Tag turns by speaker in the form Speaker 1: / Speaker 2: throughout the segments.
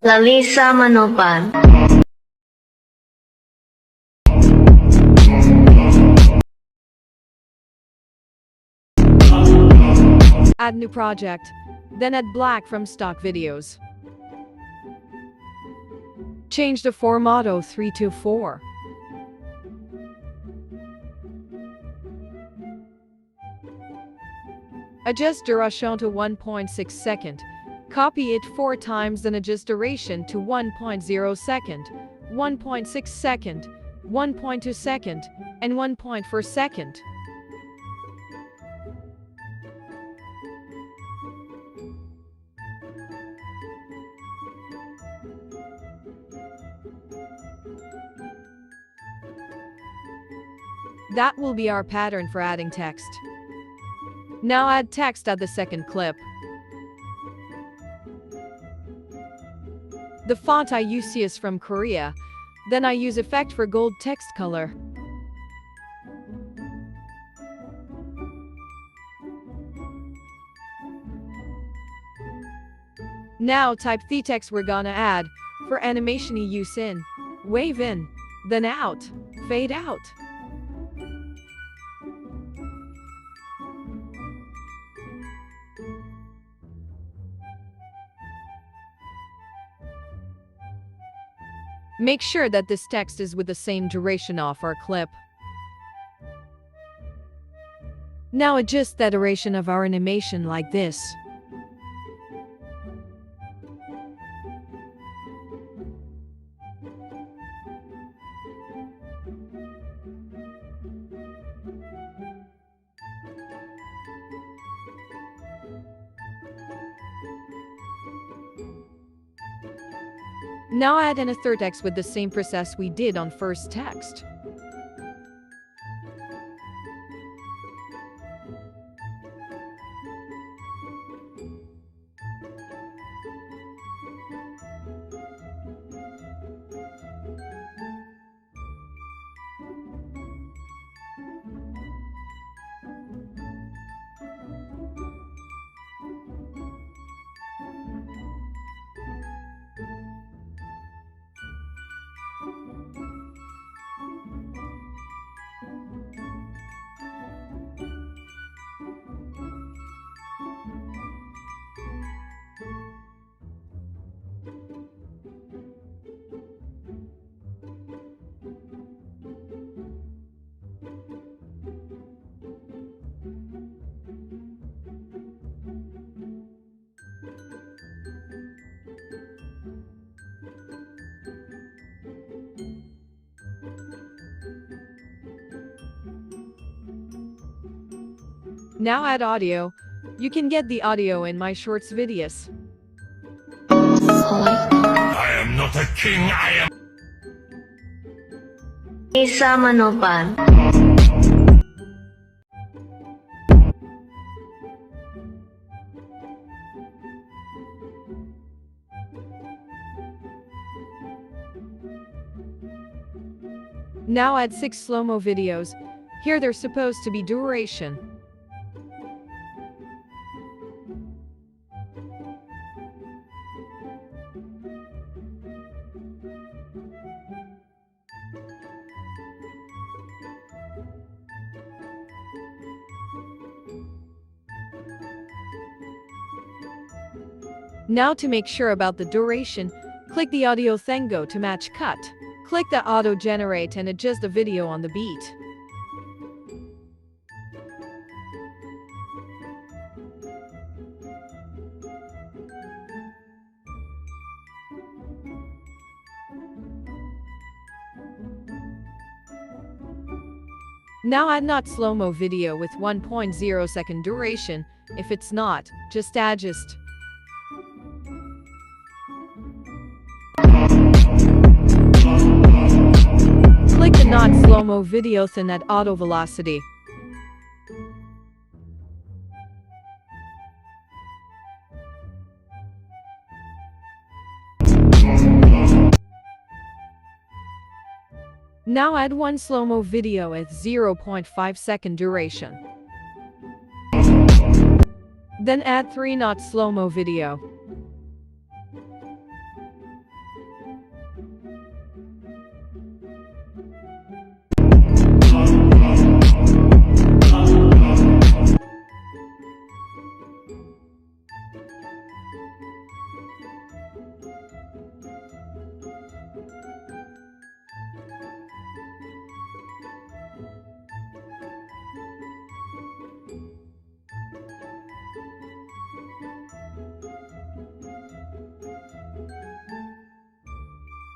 Speaker 1: Lalisa Manobal.
Speaker 2: Add new project, then add black from stock videos. Change the format 03 to 4. Adjust duration to 1.6 second. Copy it 4 times, then adjust duration to 1.0 second, 1.6 second, 1.2 second, and 1.4 second. That will be our pattern for adding text. Now add text at the second clip. The font I use is from Korea, then I use effect for gold text color. Now type the text we're gonna add. For animation you use in, wave in, then out, fade out. Make sure that this text is with the same duration of our clip. Now adjust the duration of our animation like this. Now add in a third text with the same process we did on first text. Now add audio. You can get the audio in my shorts videos.
Speaker 3: I am not a king, I am...
Speaker 1: Lalisa Manobal.
Speaker 2: Now add 6 slow-mo videos. Here they're supposed to be duration. Now to make sure about the duration, click the audio Tango to match cut. Click the auto generate and adjust the video on the beat. Now add not slow-mo video with 1.0 second duration. If it's not, just adjust. Click the not slow-mo video thin at auto velocity. Now add one slow-mo video at 0.5 second duration. Then add 3 not slow-mo video.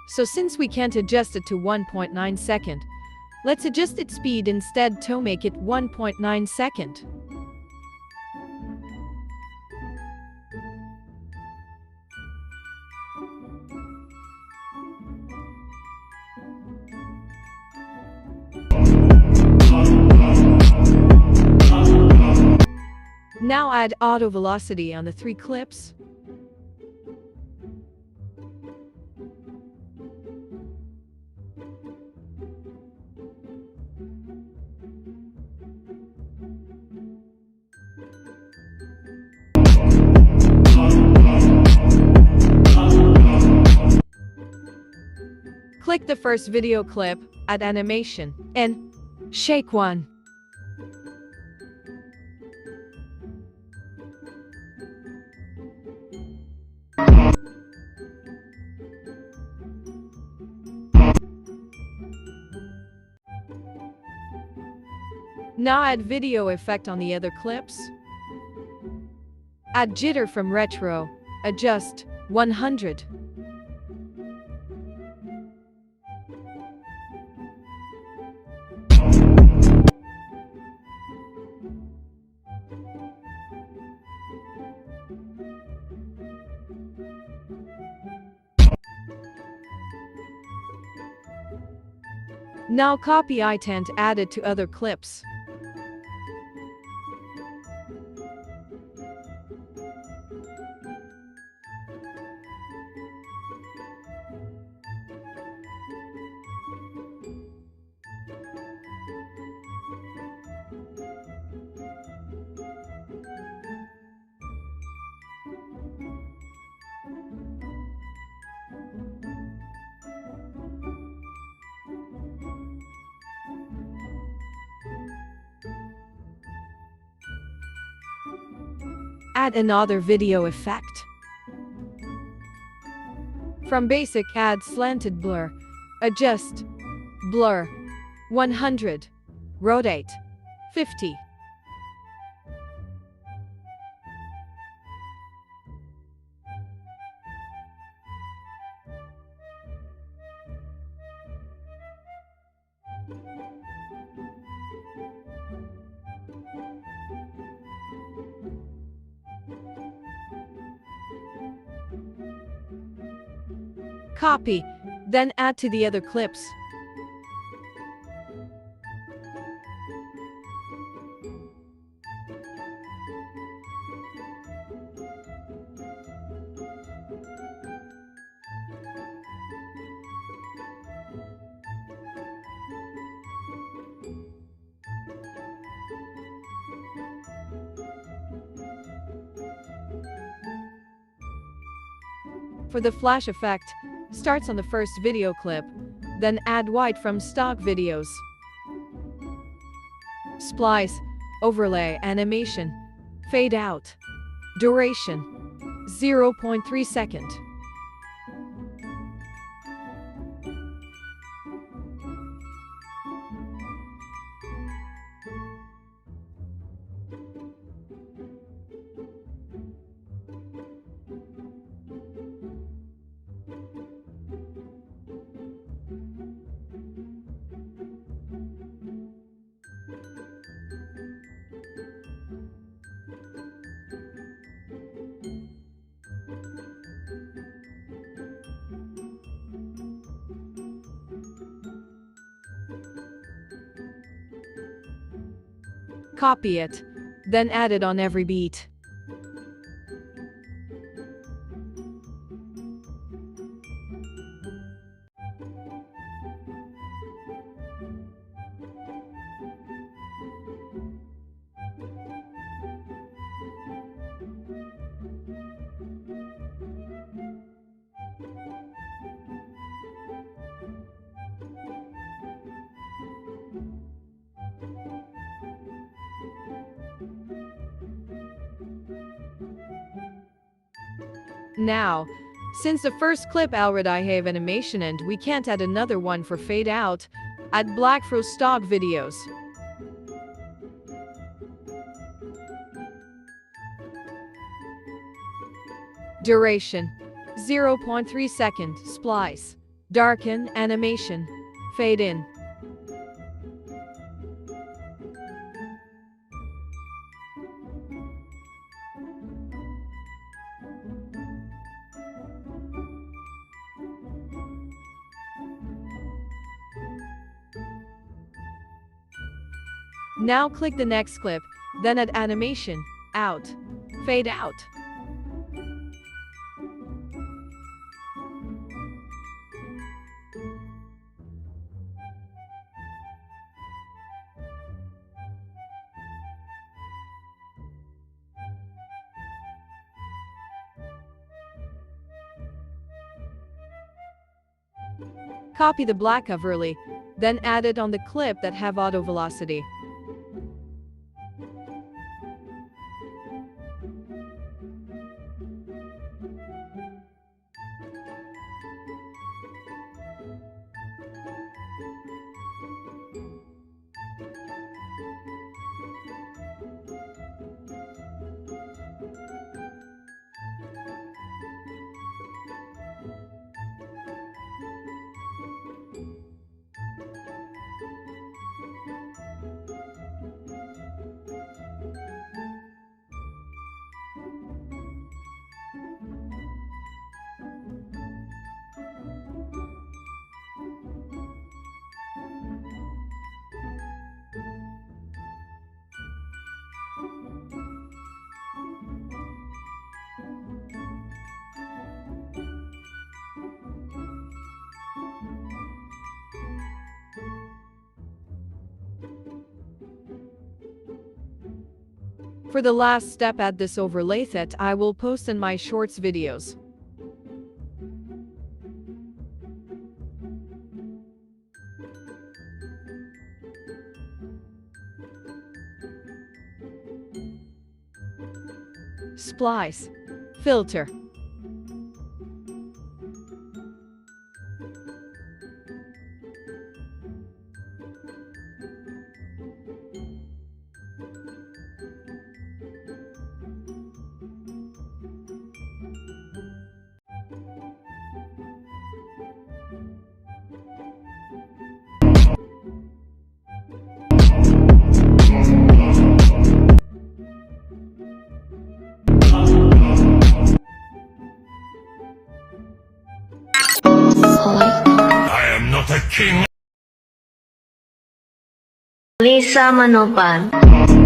Speaker 2: So since we can't adjust it to 1.9 second, let's adjust its speed instead to make it 1.9 second. Now add auto velocity on the 3 clips. Click the first video clip, add animation, and shake one. Now add video effect on the other clips. Add jitter from retro. Adjust 100. Now copy itent added to other clips. Add another video effect. From basic, add slanted blur. Adjust blur 100. Rotate 50. Copy, then add to the other clips. For the flash effect, starts on the first video clip, then add white from stock videos. Splice, overlay, animation, fade out. Duration 0.3 second. Copy it, then add it on every beat. Now, since the first clip already have animation and we can't add another one for fade out, add black for stock videos. Duration 0.3 second. Splice Darken animation. Fade in. Now click the next clip, then add animation, out. Fade out. Copy the black overlay, then add it on the clip that have auto velocity. For the last step, add this overlay that I will post in my shorts videos. Splice. Filter.
Speaker 3: I am not a king.
Speaker 1: Lalisa Manobal.